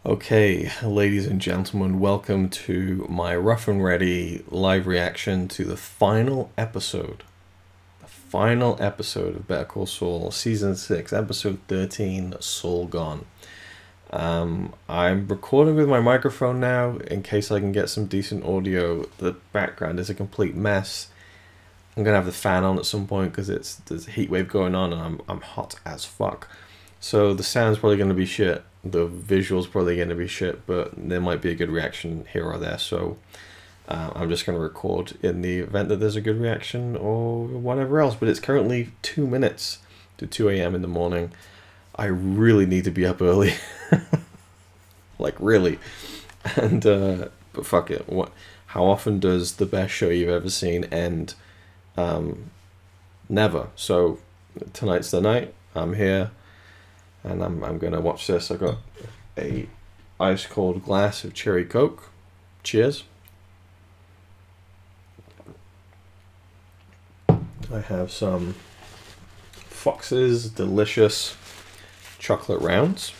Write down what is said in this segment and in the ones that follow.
Okay, ladies and gentlemen, welcome to my rough and ready live reaction to the final episode. The final episode of Better Call Saul, Season 6, Episode 13, Saul Gone. I'm recording with my microphone now in case I can get some decent audio. The background is a complete mess. I'm going to have the fan on at some point because there's a heat wave going on and I'm hot as fuck. So the sound's probably going to be shit. The visual's probably going to be shit, but there might be a good reaction here or there. So I'm just going to record in the event that there's a good reaction or whatever else. But it's currently 2 minutes to 2 a.m. in the morning. I really need to be up early. Like, really. And, but fuck it. How often does the best show you've ever seen end? Never. So tonight's the night. I'm here. And I'm gonna watch this. I got a ice cold glass of cherry Coke. Cheers. I have some Fox's delicious chocolate rounds.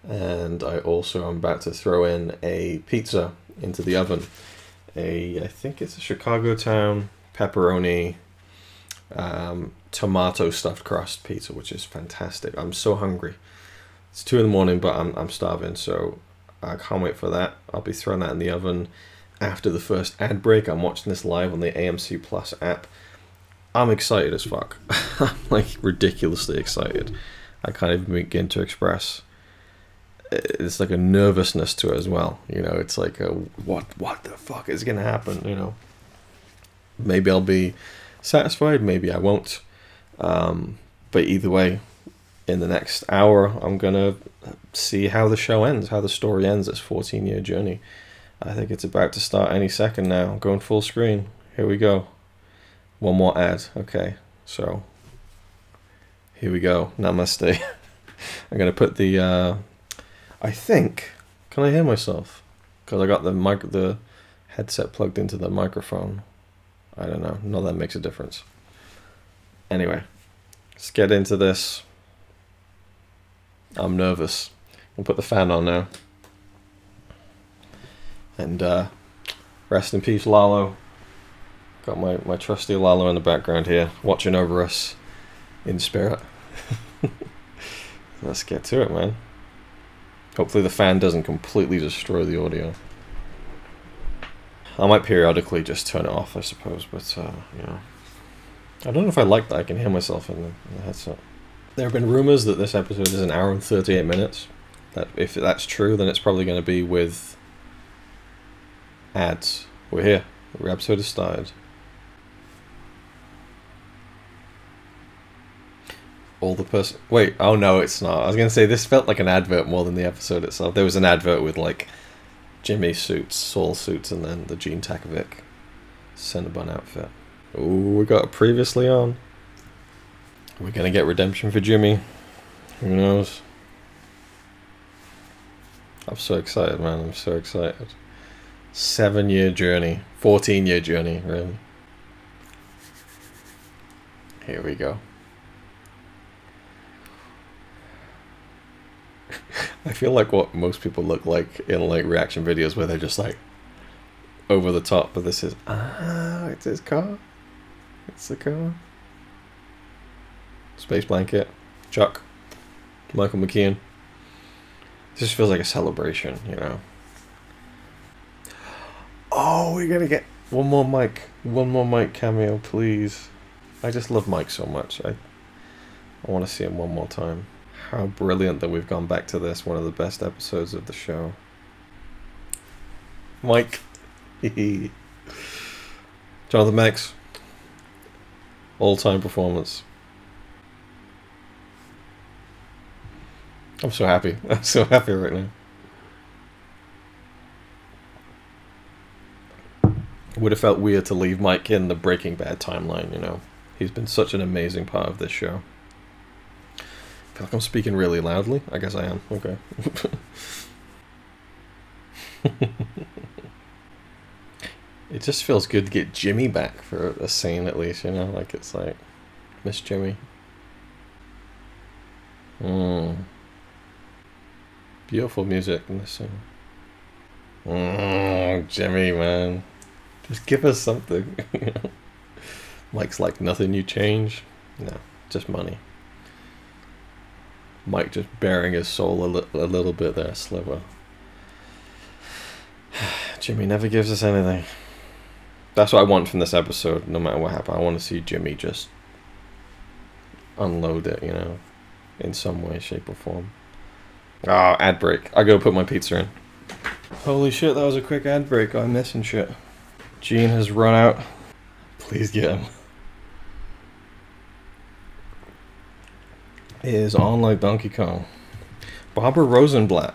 And I also am about to throw in a pizza into the oven. I think it's a Chicago Town pepperoni tomato stuffed crust pizza, which is fantastic. I'm so hungry. It's 2 in the morning, but I'm starving, so I can't wait for that. I'll be throwing that in the oven after the first ad break. I'm watching this live on the AMC Plus app. I'm excited as fuck. I'm like ridiculously excited. I can't even begin to express. It's like a nervousness to it as well. You know, it's like a what the fuck is gonna happen? You know, maybe I'll be satisfied, maybe I won't. But either way, in the next hour, I'm gonna see how the show ends, how the story ends. This 14-year journey. I think it's about to start any second now. I'm going full screen. Here we go. One more ad. Okay, so here we go. Namaste. I'm gonna put the. I think. Can I hear myself? Because I got the headset plugged into the microphone. I don't know. Not that makes a difference. Anyway, let's get into this. I'm nervous. I'll put the fan on now. And rest in peace, Lalo. Got my trusty Lalo in the background here, watching over us in spirit. Let's get to it, man. Hopefully the fan doesn't completely destroy the audio. I might periodically just turn it off, I suppose, but, you know. I don't know if I like that I can hear myself in the headset. There have been rumors that this episode is 1 hour and 38 minutes. That if that's true, then it's probably going to be with ads. We're here. The episode has started. All the person... Wait, oh no, it's not. I was going to say, this felt like an advert more than the episode itself. There was an advert with, like, Jimmy suits, Saul suits, and then the Gene Takovic Cinnabon outfit. Ooh, we got it previously on. We're going to get redemption for Jimmy. Who knows? I'm so excited, man. I'm so excited. 7-year journey. 14-year journey, really. Here we go. I feel like what most people look like in like reaction videos where they're just like over the top, but this is it's his car. It's the car. Space Blanket, Chuck, Michael McKean. This just feels like a celebration, you know. Oh, we're gonna get one more Mike cameo, please. I just love Mike so much. I want to see him one more time. How brilliant that we've gone back to this, one of the best episodes of the show. Mike. Jonathan Max. All-time performance. I'm so happy. I'm so happy right now. It would have felt weird to leave Mike in the Breaking Bad timeline, you know. He's been such an amazing part of this show. I feel like I'm speaking really loudly. I guess I am. Okay. It just feels good to get Jimmy back for a scene at least, you know? Like, it's like, miss Jimmy. Beautiful music in this scene. Jimmy, man. Just give us something. Mike's like, nothing you change. No, just money. Mike just bearing his soul a little bit there, sliver. Jimmy never gives us anything. That's what I want from this episode, no matter what happens. I want to see Jimmy just unload it, you know, in some way, shape, or form. Ah, ad break. I go put my pizza in. Holy shit, that was a quick ad break. I'm missing shit. Gene has run out. Please get him. It is on like Donkey Kong. Barbara Rosenblatt.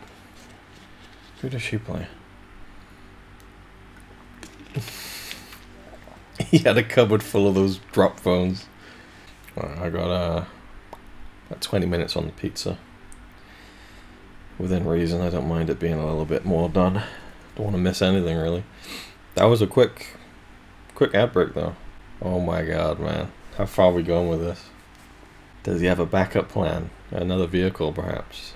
Who does she play? He had a cupboard full of those drop phones. Right, I got about 20 minutes on the pizza. Within reason, I don't mind it being a little bit more done. Don't want to miss anything, really. That was a quick ad break, though. Oh my god, man. How far are we going with this? Does he have a backup plan? Another vehicle, perhaps?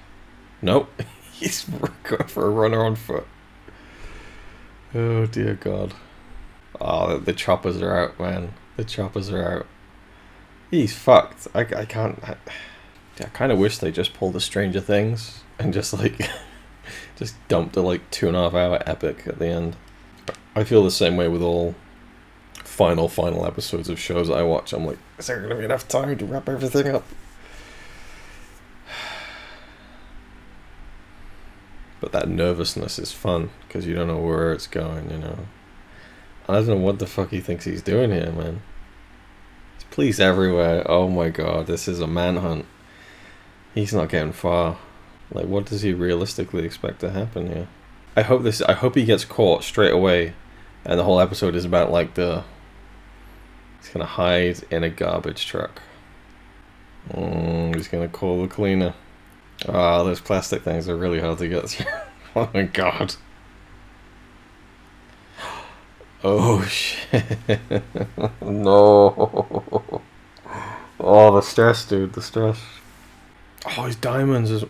Nope. He's going for a runner on foot. Oh, dear god. Oh, the choppers are out, man. The choppers are out. He's fucked. I can't... I kind of wish they just pulled a Stranger Things and just, like... just dumped a, like, 2.5 hour epic at the end. I feel the same way with all final episodes of shows I watch. I'm like, is there gonna be enough time to wrap everything up? But that nervousness is fun, because you don't know where it's going, you know. I don't know what the fuck he thinks he's doing here, man. There's police everywhere. Oh my god, this is a manhunt. He's not getting far. Like, what does he realistically expect to happen here? I hope he gets caught straight away, and the whole episode is about, like, he's gonna hide in a garbage truck. He's gonna call the cleaner. Ah, those plastic things are really hard to get through. Oh my god. Oh shit. No. Oh, the stress, dude, the stress. Oh, his diamonds is...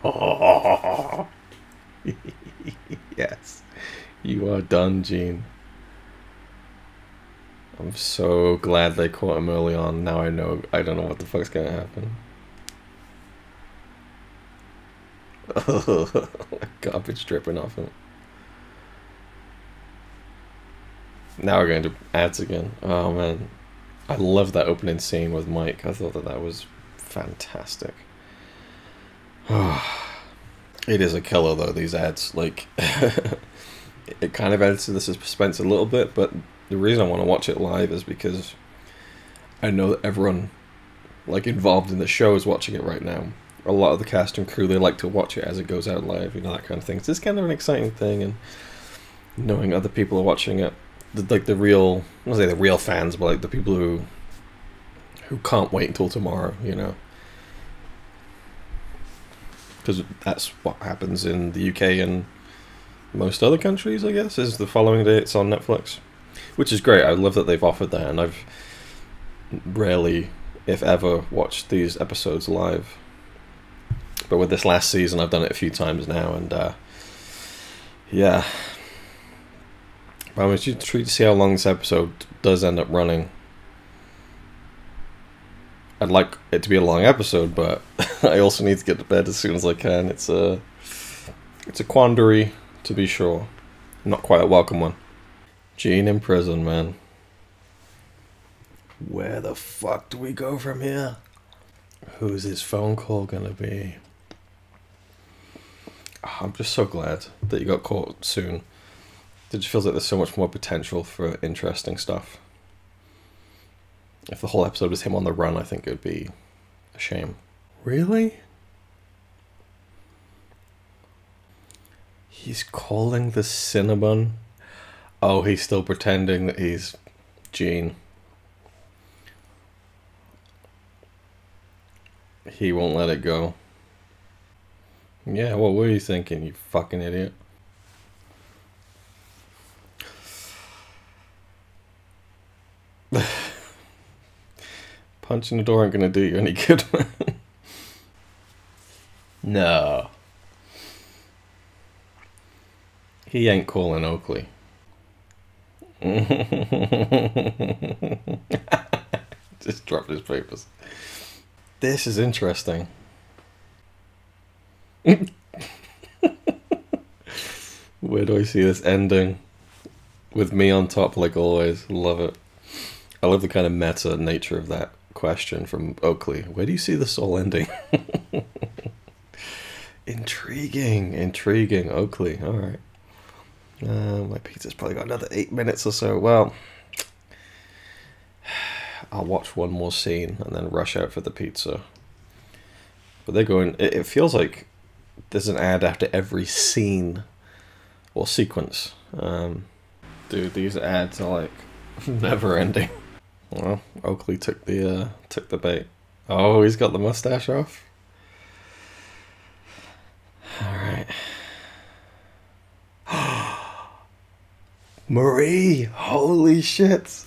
Oh. Yes. You are done, Gene. I'm so glad they caught him early on. Now I don't know what the fuck's gonna happen. Garbage dripping off him. Now we're going to ads again. Oh man. I love that opening scene with Mike. I thought that was fantastic. It is a killer though, these ads. Like, it kind of adds to the suspense a little bit, but the reason I want to watch it live is because I know that everyone, like, involved in the show is watching it right now. A lot of the cast and crew, they like to watch it as it goes out live, you know, that kind of thing. It's just kind of an exciting thing, and knowing other people are watching it, like the real, I don't say the real fans, but like the people who can't wait until tomorrow, you know. Because that's what happens in the UK and most other countries, I guess, is the following day it's on Netflix. Which is great. I love that they've offered that, and I've rarely, if ever, watched these episodes live. But with this last season, I've done it a few times now, and yeah. But I'm intrigued to see how long this episode does end up running. I'd like it to be a long episode, but I also need to get to bed as soon as I can. It's a quandary, to be sure. Not quite a welcome one. Gene in prison, man. Where the fuck do we go from here? Who's his phone call gonna be? Oh, I'm just so glad that you got caught soon. It just feels like there's so much more potential for interesting stuff. If the whole episode was him on the run, I think it would be a shame. Really? He's calling the Cinnabon? Oh, he's still pretending that he's Gene. He won't let it go. Yeah, what were you thinking, you fucking idiot? Punching the door ain't gonna do you any good, man. No. He ain't calling Oakley. Just dropped his papers. This is interesting. Where do I see this ending? With me on top, like always. Love it. I love the kind of meta nature of that question from Oakley. Where do you see this all ending? Intriguing. Intriguing. Oakley. Alright. My pizza's probably got another 8 minutes or so. Well, I'll watch one more scene and then rush out for the pizza. But they're going... It feels like there's an ad after every scene or sequence. Dude, these ads are like never ending. Well, Oakley took the bait. Oh, he's got the mustache off. All right. Marie, holy shit.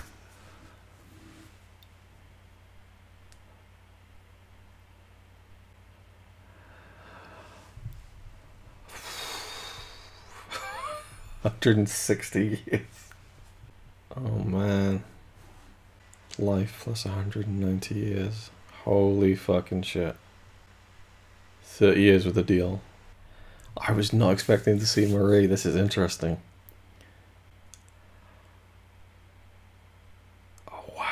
$160 years. Oh man. Life plus 190 years. Holy fucking shit. 30 years with a deal. I was not expecting to see Marie. This is interesting. Oh wow.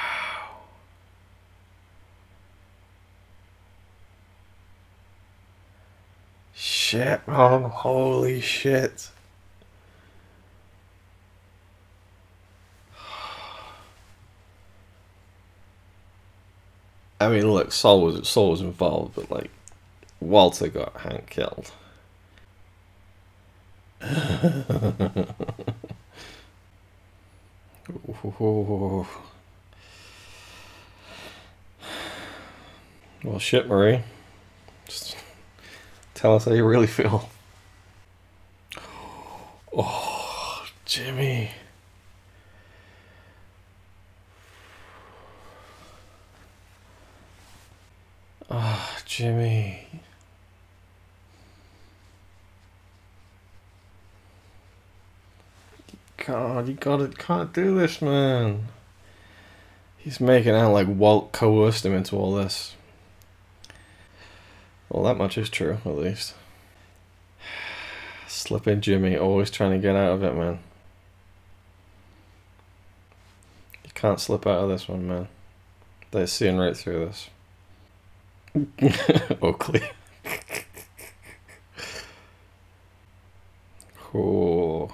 Shit, man. Holy shit. I mean, look, Saul was involved, but like, Walter got Hank killed. Well, shit, Marie. Just tell us how you really feel. Oh, Jimmy. Ah, oh, Jimmy. God, you can't do this, man. He's making out like Walt coerced him into all this. Well, that much is true, at least. Slipping Jimmy, always trying to get out of it, man. You can't slip out of this one, man. They're seeing right through this. Oakley. Cool.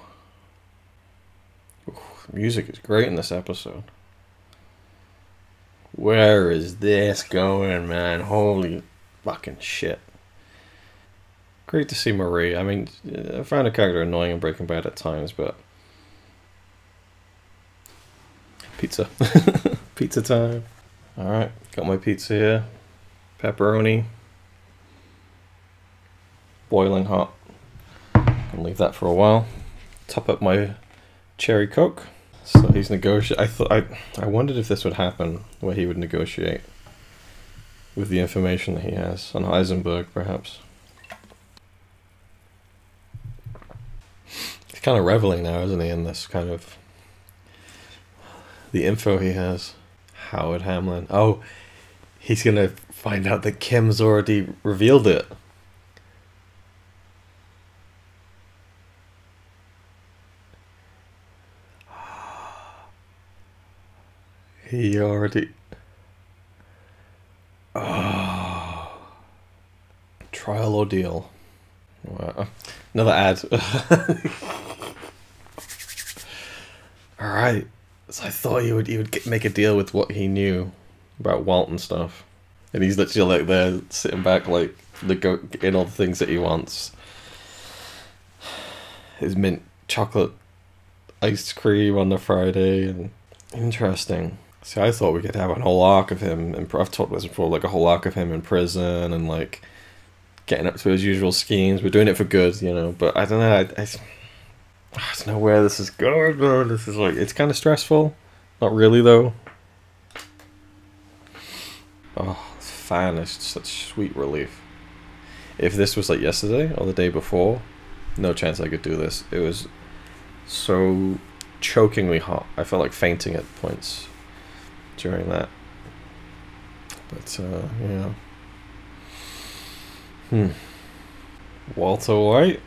Ooh, the music is great in this episode. Where is this going, man? Holy fucking shit. Great to see Marie. I mean, I found her character annoying in Breaking Bad at times, but... Pizza. Pizza time. Alright, got my pizza here. Pepperoni. Boiling hot. Gonna leave that for a while. Top up my cherry coke. So he's negotiating. I wondered if this would happen, where he would negotiate with the information that he has on Heisenberg, perhaps. He's kind of reveling now, isn't he, in this kind of the info he has. Howard Hamlin. Oh, he's gonna find out that Kim's already revealed it. He already... Oh. Trial or deal. Wow. Another ad. Alright. So I thought he would make a deal with what he knew about Walt and stuff. And he's literally like there, sitting back, like, getting all the things that he wants. His mint chocolate ice cream on the Friday, and... Interesting. See, I thought we could have a whole arc of him, and I've talked about this before, like a whole arc of him in prison, and like, getting up to his usual schemes. We're doing it for good, you know, but I don't know, I don't know where this is going, bro. This is like, it's kind of stressful. Not really, though. Oh, the fan is such sweet relief. If this was like yesterday or the day before, no chance I could do this. It was so chokingly hot. I felt like fainting at points during that. But, yeah. Walter White?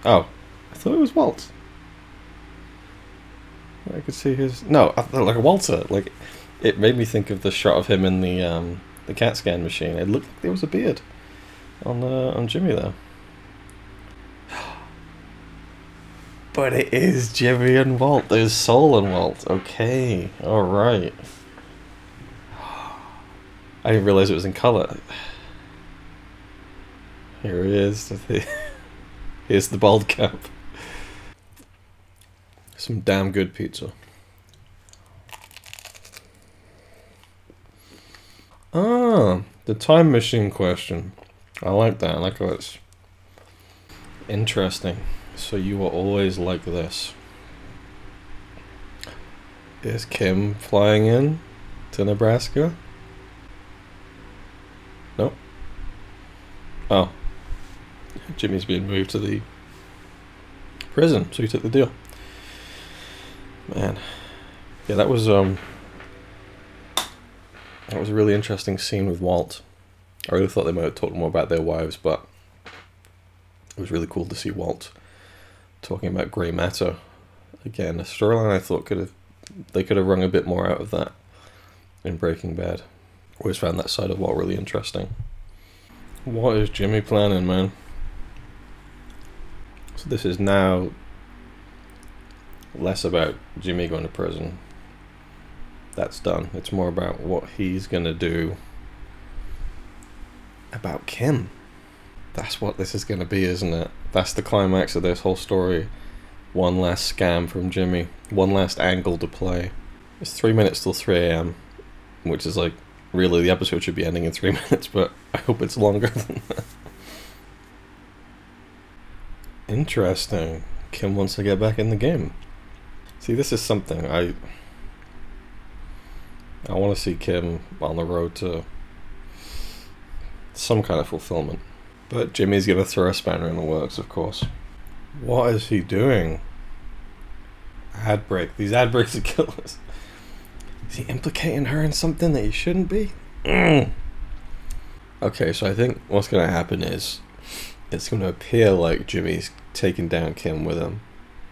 Oh, I thought it was Walt. I could see his... No, I thought like a Walter. Like, it made me think of the shot of him in the CAT scan machine. It looked like there was a beard on Jimmy there. But it is Jimmy and Walt. There's Saul and Walt. Okay, alright. I didn't realize it was in color. Here he is. Here's the bald cap. Some damn good pizza. Ah, the time machine question. I like that. I like how it's interesting. So you were always like this. Is Kim flying in to Nebraska? Nope. Oh. Jimmy's being moved to the prison, so he took the deal. Man. Yeah, that was a really interesting scene with Walt. I really thought they might have talked more about their wives, but it was really cool to see Walt talking about grey matter. Again, a storyline I thought they could have wrung a bit more out of that in Breaking Bad. Always found that side of Walt really interesting. What is Jimmy planning, man? So this is now less about Jimmy going to prison. That's done. It's more about what he's gonna do about Kim. That's what this is gonna be, isn't it? That's the climax of this whole story. One last scam from Jimmy. One last angle to play. It's 3 minutes till 3 AM, which is like, really the episode should be ending in 3 minutes, but I hope it's longer than that. Interesting. Kim wants to get back in the game. See, this is something I want to see Kim on the road to some kind of fulfillment. But Jimmy's going to throw a spanner in the works, of course. What is he doing? Ad break. These ad breaks are killers. Is he implicating her in something that he shouldn't be? Okay, so I think what's going to happen is it's going to appear like Jimmy's taking down Kim with him.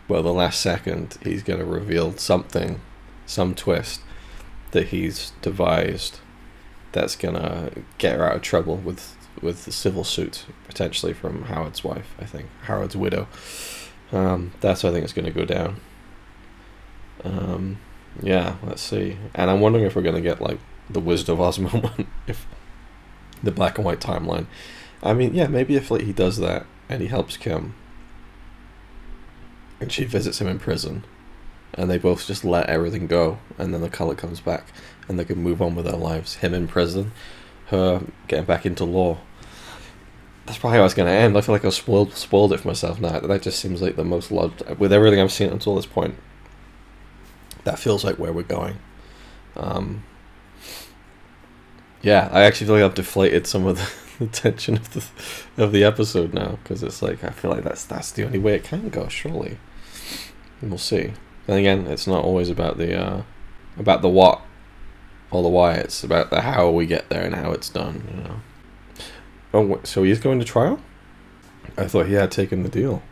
Well, the last second, he's going to reveal something, some twist that he's devised that's going to get her out of trouble with the civil suit, potentially from Howard's wife, I think. Howard's widow. That's how I think it's going to go down. Yeah, let's see. And I'm wondering if we're going to get, like, the Wizard of Oz moment, if the black and white timeline. I mean, yeah, maybe if like he does that and he helps Kim and she visits him in prison and they both just let everything go and then the color comes back and they can move on with their lives. Him in prison, her getting back into law. That's probably how it's going to end. I feel like I've spoiled it for myself now. That just seems like the most logical, with everything I've seen until this point. That feels like where we're going. Yeah, I actually feel like I've deflated some of the tension of the episode now, because it's like I feel like that's the only way it can go, surely. And we'll see. Then again, it's not always about the what or the why. It's about the how we get there and how it's done. You know. Oh, so he's going to trial? I thought he had taken the deal.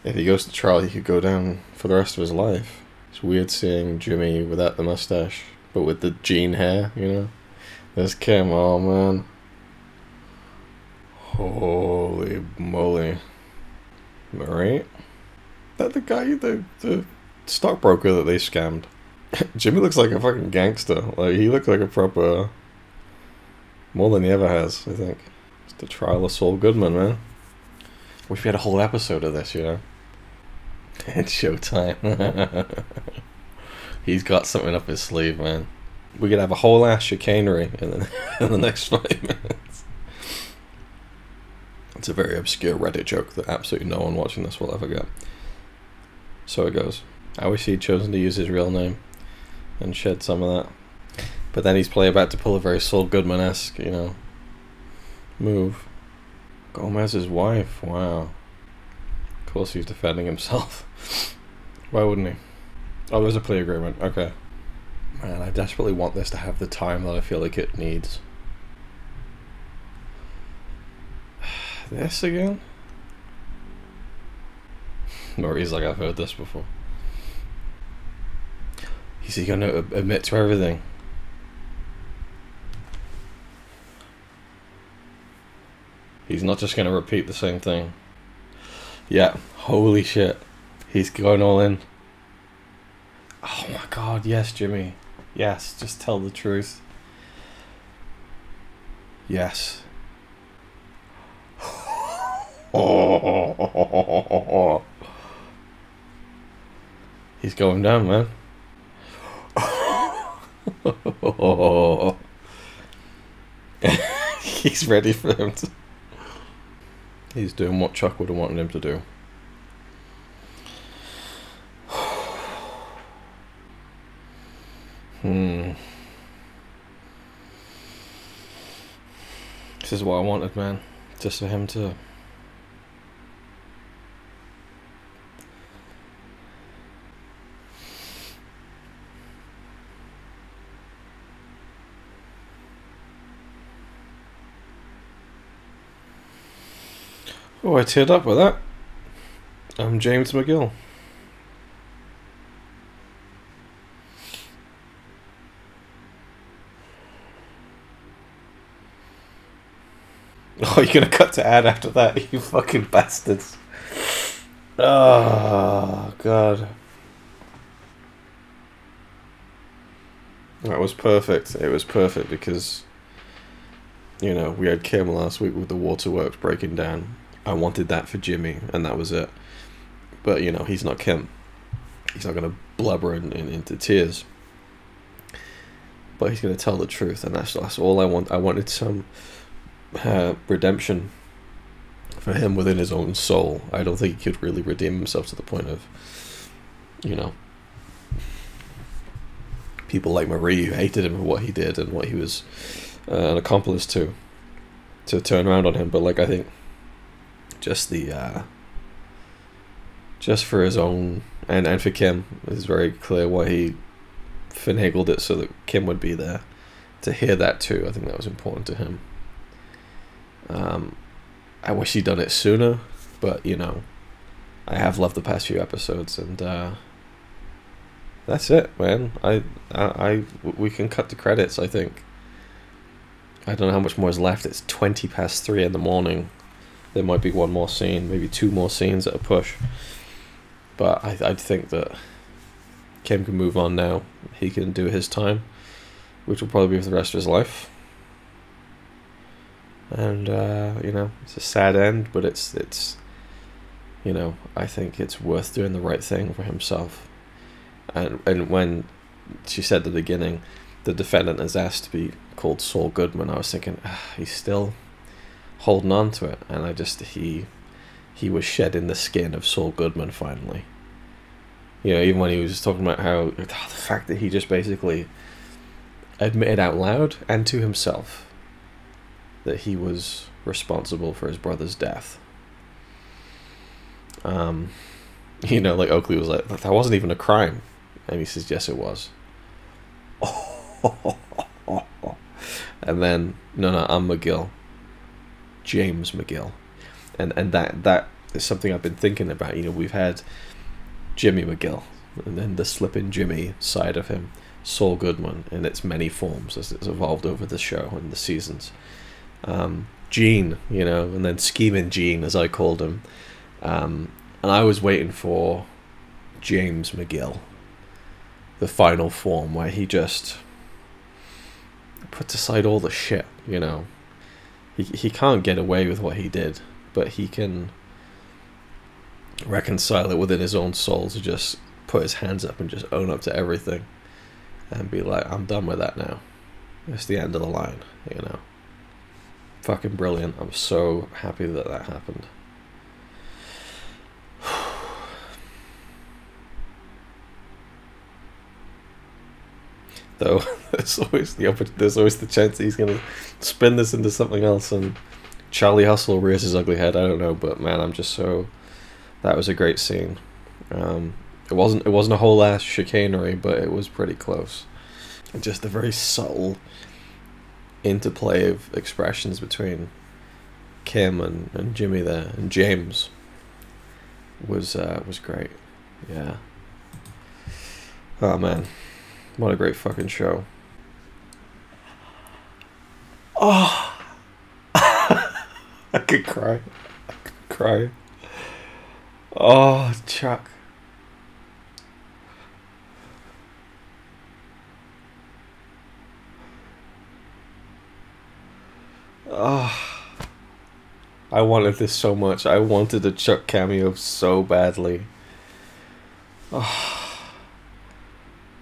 If he goes to trial, he could go down for the rest of his life. It's weird seeing Jimmy without the mustache, but with the jean hair, you know. There's Kim, oh man. Holy moly. Right? That the guy, the stockbroker that they scammed. Jimmy looks like a fucking gangster. Like, he looked like a proper... More than he ever has, I think. It's the trial of Saul Goodman, man. Wish we had a whole episode of this, you know? It's showtime. He's got something up his sleeve, man. We could have a whole ass chicanery in the next 5 minutes. It's a very obscure Reddit joke that absolutely no one watching this will ever get. So it goes. I wish he'd chosen to use his real name and shed some of that. But then he's probably about to pull a very Saul Goodman-esque, you know, move. Gomez's wife, wow. Of course he's defending himself. Why wouldn't he? Oh, there's a plea agreement, okay. Man, I desperately want this to have the time that I feel like it needs. This again? Murray's like, I've heard this before. Is he gonna admit to everything? He's not just gonna repeat the same thing. Yeah, holy shit. He's going all in. Oh my god, yes, Jimmy. Yes, just tell the truth. Yes. Oh. He's going down, man. He's ready for him to... He's doing what Chuck would have wanted him to do. This is what I wanted, man. Just for him to... Oh, I teared up with that. I'm James McGill. Oh, you're gonna cut to ad after that, you fucking bastards. Oh, God. That was perfect. It was perfect because, you know, we had Kim last week with the waterworks breaking down. I wanted that for Jimmy, and that was it. But, you know, he's not Kim. He's not going to blubber into tears. But he's going to tell the truth, and that's all I want. I wanted some redemption for him within his own soul. I don't think he could really redeem himself to the point of, you know, people like Marie who hated him for what he did and what he was an accomplice to turn around on him. But, like, I think just the just for his own and for Kim, it's very clear why he finagled it so that Kim would be there to hear that too. I think that was important to him. I wish he'd done it sooner, but, you know, I have loved the past few episodes, and that's it, man. We can cut the credits, I think. I don't know how much more is left. It's 3:20 in the morning. There might be one more scene, maybe two more scenes at a push. But I think that Kim can move on now. He can do his time, which will probably be for the rest of his life. And, you know, it's a sad end, but it's, you know, I think it's worth doing the right thing for himself. And when she said at the beginning, the defendant is asked to be called Saul Goodman, I was thinking, he's still holding on to it. And I just, he was shedding the skin of Saul Goodman finally. You know, even when he was talking about how, the fact that he just basically admitted out loud and to himself that he was responsible for his brother's death. You know, like Oakley was like, that wasn't even a crime. And he says, yes, it was. And then, no, I'm McGill. James McGill. And that is something I've been thinking about. You know, we've had Jimmy McGill, and then the slipping Jimmy side of him, Saul Goodman, in its many forms as it's evolved over the show and the seasons. Gene, you know, and then Scheming Gene, as I called him. And I was waiting for James McGill, the final form, where he just puts aside all the shit, you know. He can't get away with what he did, but he can reconcile it within his own soul to just put his hands up and just own up to everything and be like, I'm done with that now. It's the end of the line, you know. Fucking brilliant. I'm so happy that that happened. though. There's always the chance that he's gonna spin this into something else, and Charlie Hustle rears his ugly head. I don't know, but man, I'm just so. That was a great scene. It wasn't a whole ass chicanery, but it was pretty close. And just the very subtle interplay of expressions between Kim and Jimmy there, and James was great. Yeah. Oh man, what a great fucking show. Oh, I could cry. I could cry. Oh, Chuck. Oh, I wanted this so much. I wanted a Chuck cameo so badly. Oh,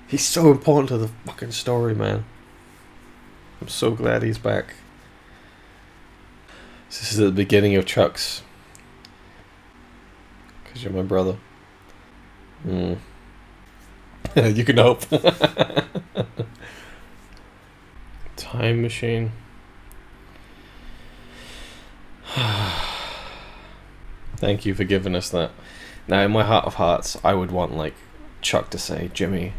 he's so important to the fucking story, man. I'm so glad he's back. This is the beginning of Chuck's. Because you're my brother. You can hope. Time machine. Thank you for giving us that. Now, in my heart of hearts, I would want like Chuck to say, "Jimmy,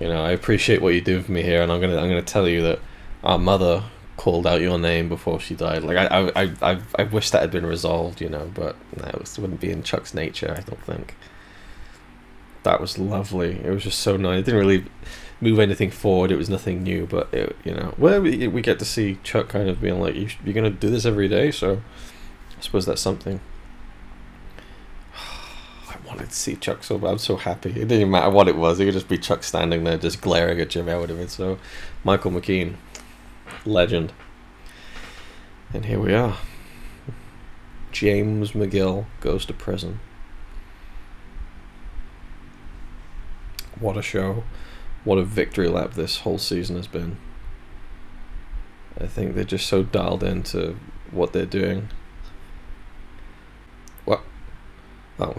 you know, I appreciate what you do for me here, and I'm gonna tell you that our mother called out your name before she died." Like I wish that had been resolved, you know, but no, it wouldn't be in Chuck's nature, I don't think. That was lovely. It was just so nice. It didn't really move anything forward. It was nothing new, but it, you know, well, we get to see Chuck kind of being like, you're gonna do this every day, so I suppose that's something. I wanted to see Chuck so bad. I'm so happy. It didn't even matter what it was. It could just be Chuck standing there just glaring at Jimmy. I would have been so. Michael McKean, legend. And here we are. James McGill goes to prison. What a show. What a victory lap this whole season has been. I think they're just so dialed into what they're doing. What? Oh.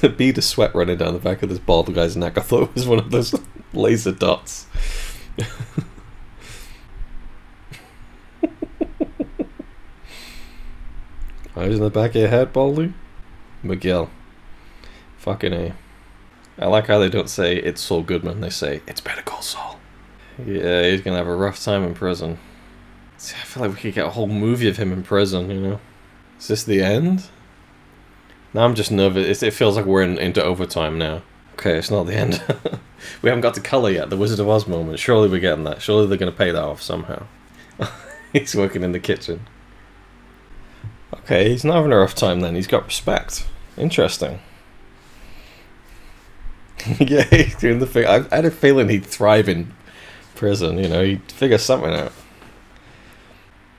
A bead of sweat running down the back of this bald guy's neck. I thought it was one of those laser dots. Eyes in the back of your head, Baldy? McGill. Fucking A. I like how they don't say it's Saul Goodman, they say it's Better Call Saul. Yeah, he's gonna have a rough time in prison. See, I feel like we could get a whole movie of him in prison, you know? Is this the end? Now I'm just nervous. It feels like we're into overtime now. Okay, it's not the end. We haven't got to colour yet, the Wizard of Oz moment. Surely we're getting that. Surely they're gonna pay that off somehow. He's working in the kitchen. Okay, he's not having a rough time then. He's got respect. Interesting. Yeah, he's doing the thing. I had a feeling he'd thrive in prison, you know, he'd figure something out.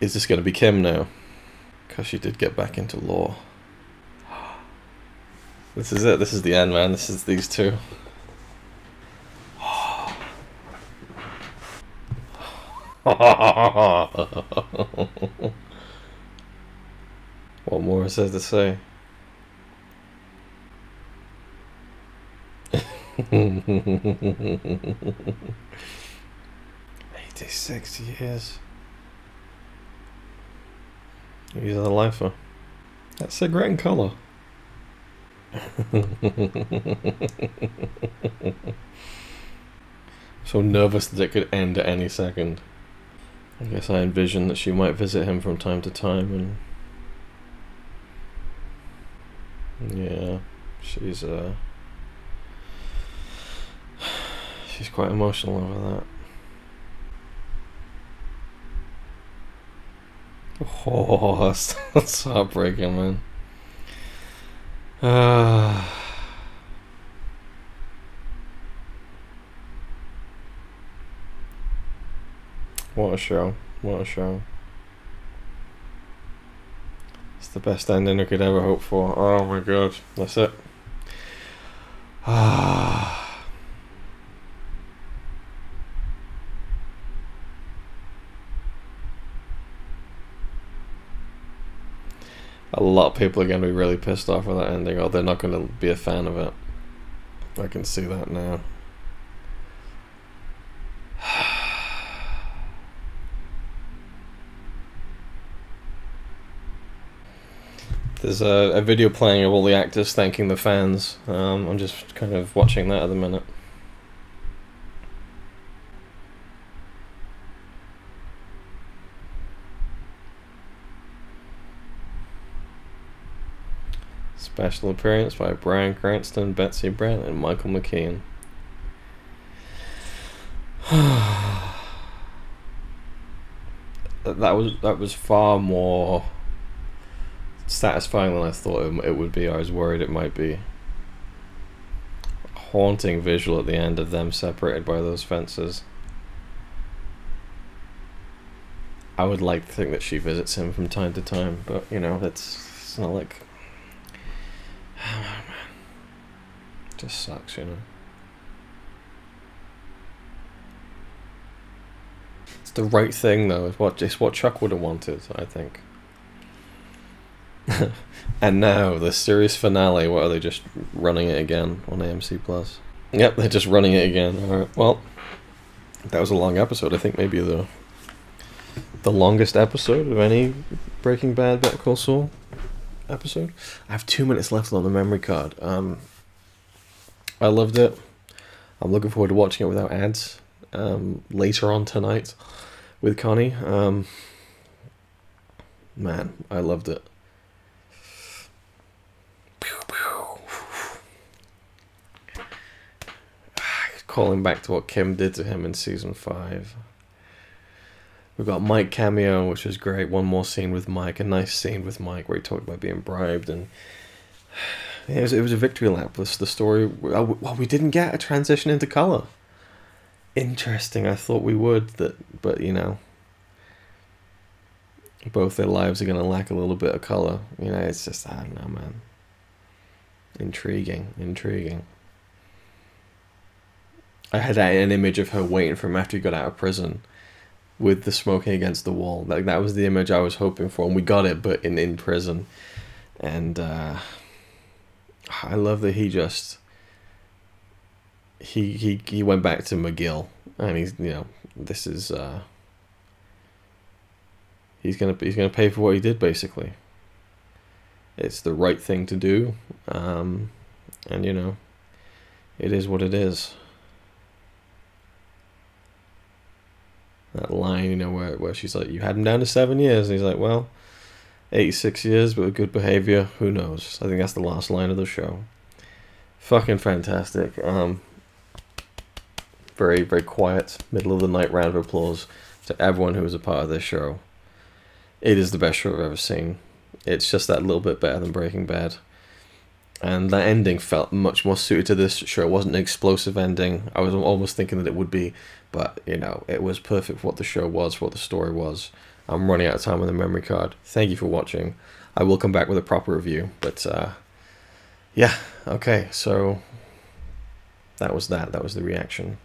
Is this going to be Kim now? Because she did get back into law. This is it, this is the end, man. This is these two. What more is there to say? 86 years. He's a lifer. That's a great colour. So nervous that it could end at any second. I guess I envisioned that she might visit him from time to time, and yeah, she's quite emotional over that. Oh, that's heartbreaking, man. What a show. What a show. It's the best ending I could ever hope for. Oh my god. That's it. A lot of people are going to be really pissed off with that ending, or they're not going to be a fan of it. I can see that now. There's a video playing of all the actors thanking the fans. I'm just kind of watching that at the minute. Special appearance by Bryan Cranston, Betsy Brant, and Michael McKean. that was far more satisfying than I thought it would be. I was worried it might be. A haunting visual at the end of them separated by those fences. I would like to think that she visits him from time to time, but you know, it's not like. Oh man, just sucks, you know. It's the right thing though. It's what Chuck would have wanted, I think. And now the series finale. What are they, just running it again on AMC Plus? Yep, they're just running it again. All right. Well, that was a long episode. I think maybe the longest episode of any Breaking Bad Better Call Saul episode. I have 2 minutes left on the memory card. I loved it. I'm looking forward to watching it without ads later on tonight with Connie. Man, I loved it. Calling back to what Kim did to him in season 5. We've got Mike cameo, which was great. One more scene with Mike, a nice scene with Mike where he talked about being bribed, and it was a victory lap. The story. Well, we didn't get a transition into color. Interesting. I thought we would, but you know, both their lives are gonna lack a little bit of color. You know, it's just, I don't know, man. Intriguing. I had an image of her waiting for him after he got out of prison, with the smoking against the wall. Like, that was the image I was hoping for, and we got it, but in prison. And I love that he went back to McGill, and he's, you know, this is he's gonna pay for what he did, basically. It's the right thing to do, and you know, it is what it is. That line, you know, where she's like, you had him down to 7 years, and he's like, well, 86 years, but with good behavior, who knows? I think that's the last line of the show. Fucking fantastic. Very, very quiet, middle of the night round of applause to everyone who was a part of this show. It is the best show I've ever seen. It's just that little bit better than Breaking Bad. And that ending felt much more suited to this show. It wasn't an explosive ending. I was almost thinking that it would be, but, you know, it was perfect for what the show was, for what the story was. I'm running out of time on the memory card. Thank you for watching. I will come back with a proper review, but, yeah, okay, so that was that. That was the reaction.